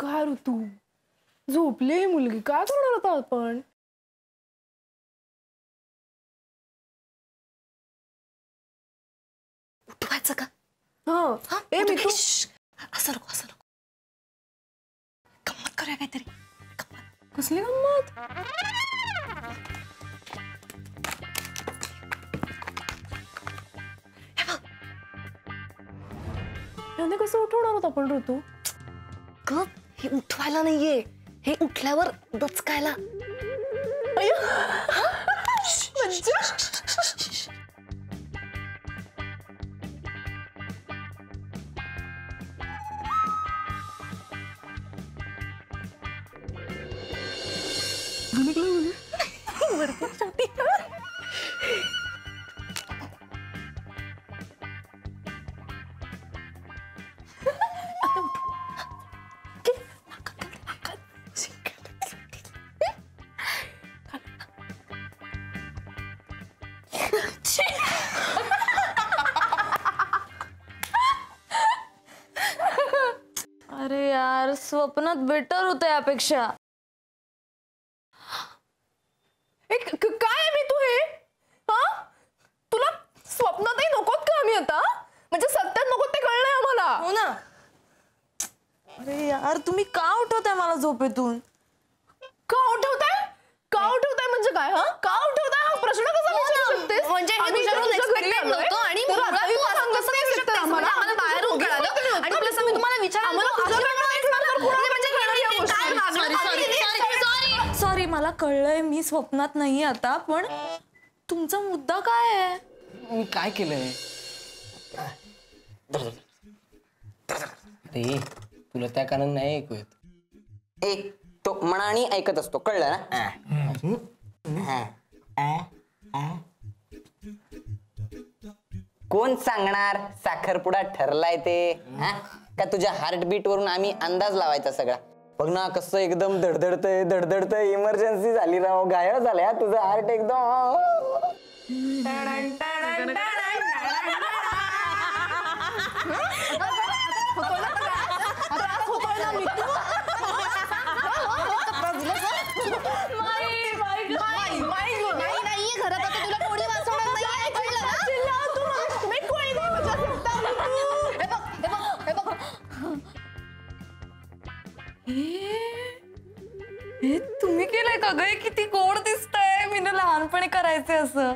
काय ऋतू झोपली मुलगी, काय करणार आता आपण? उठवायचं का? हा ए मी तू असं नको असं नको, गंमत करूया काहीतरी. कसली गंमत? याने कसं उठवणार होत आपण ऋतू? ग हे उठवायला नाहीये, हे उठल्यावर दचकायला. अरे यार, स्वप्नात बेटर होतं यापेक्षा. काय मी तू हे तुला स्वप्नातही नकोत का आम्ही आता? म्हणजे सत्यात नकोत ते कळलंय आम्हाला. हो ना. अरे यार, तुम्ही का उठवताय मला झोपेतून? का उठवताय? का उठवताय म्हणजे काय? का उठवताय हा प्रश्न कसा विचारू शकतेस? म्हणजे हे तुझ्याकडून एक्सपेक्टेड नव्हतं आणि मुळात तू असं कसं करू शकतेस? आम्हाला बाहेरून कळालं आणि प्लस मी तुम्हाला विचारलं सॉरी, मला कळलंय मी स्वप्नात नाही आता, पण तुमचा मुद्दा काय आहे? मी काय केलंय? अरे तुला त्या कारण नाही ऐकू येत. एक तो मनाने ऐकत असतो, कळलं ना? कोण सांगणार साखरपुडा ठरलाय ते? का तुझ्या हार्टबीट वरून आम्ही अंदाज लावायचा सगळा? बघ ना कसं एकदम धडधडतय, इमर्जन्सी झाली राव, गायब झालाय तुझं हार्ट एकदम. हे तुम्ही केलंय का ग? किती गोड दिसतंय. मी ना लहानपणी करायचे असं.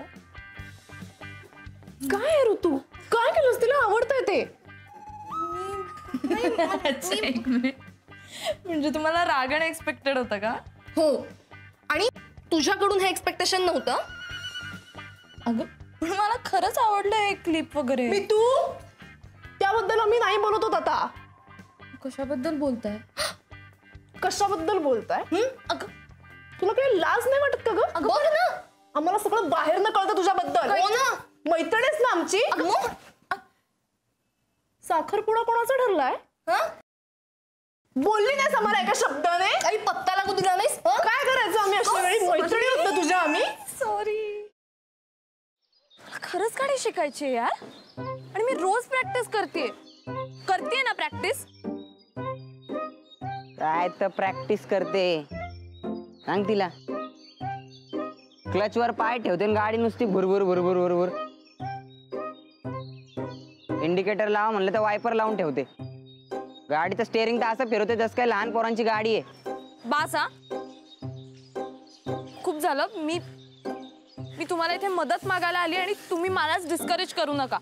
काय ऋतू, काय केलंस? तिला आवडतंय ते. म्हणजे तुम्हाला रागण एक्सपेक्टेड होतं का? हो, आणि तुझ्याकडून हे एक्सपेक्टेशन नव्हतं. अगं पण मला खरंच आवडलं हे क्लिप वगैरे. मी तू त्याबद्दल आम्ही नाही बोलत होत आता. कशाबद्दल बोलताय? कशाबद्दल बोलताय? अगं तुला काही लाज नाही वाटत का ग? अगं बघ ना, आम्हाला सगळं बाहेर न कळतं तुझ्याबद्दल. हो ना, मैत्रीणच ना आमची. साखरपुडा कोणाचा ठरलाय? बोलली नाहीस आम्हाला एका शब्दाने? काही पत्ता लागू दिला नाहीस. काय करायचं आम्ही अशा वेळी? मैत्रिणी होतो तुझ्या आम्ही. सॉरी. खरंच गाडी शिकायची यार, आणि मी रोज प्रॅक्टिस करते ना प्रॅक्टिस. काय तर प्रॅक्टिस करते, सांग तिला. क्लच वर पाय ठेवते गाडी नुसती भुरभुर भुरभुर भुरभुर. इंडिकेटर लावा म्हणलं तर वायपर लावून ठेवते. गाडीचं स्टेअरिंग तर असं फिरवते जसं काय लहान पोरांची गाडी आहे. बासा, खूप झालं. मी तुम्हाला इथे मदत मागायला आली आणि तुम्ही मलाच डिस्करेज करू नका.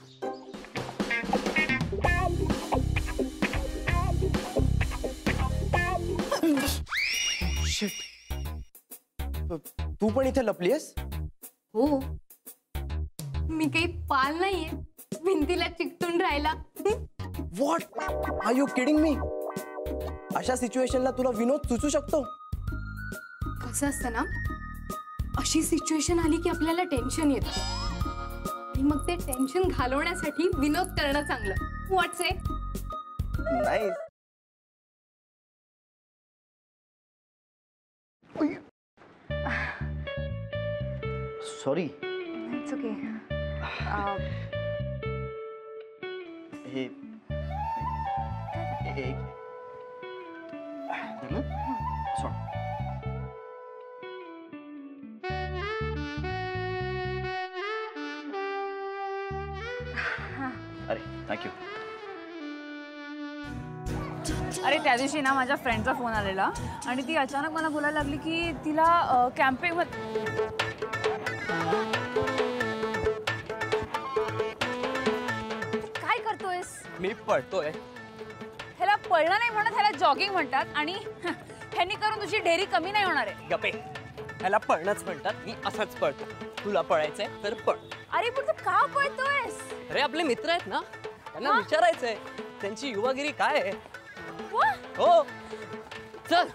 तू पण इथे लपलीयस? हो, मी काही पाल नाहीये भिंतीला चिकटून राहायला. What are you kidding me? अशा सिच्युएशनला तुला विनोद सुचू शकतो? कसं असतं ना, अशी सिच्युएशन आली की आपल्याला टेन्शन येतं आणि मग ते टेन्शन घालवण्यासाठी विनोद करणं चांगलं. व्हॉट्स इट? नाही. सॉरी. It's okay. हे है ना? सोड. अरे थँक्यू. अरे त्या दिवशी ना माझ्या फ्रेंडचा फोन आलेला आणि ती अचानक मला बोलायला लागली की तिला कॅम्पिंग काय करतोयस? मी पळतोय. ह्याला पळणं नाही म्हणत, ह्याला जॉगिंग म्हणतात आणि ह्यांनी करून तुझी ढेरी कमी नाही होणार आहे. गपे. ह्याला पळणंच म्हणतात. मी असंच पळतो. तुला पळायचंय तर पळ. अरे पण तू का पळतोयस? अरे आपले मित्र आहेत ना, त्यांना विचारायचंय त्यांची युवागिरी काय आहे. वा, हो चल.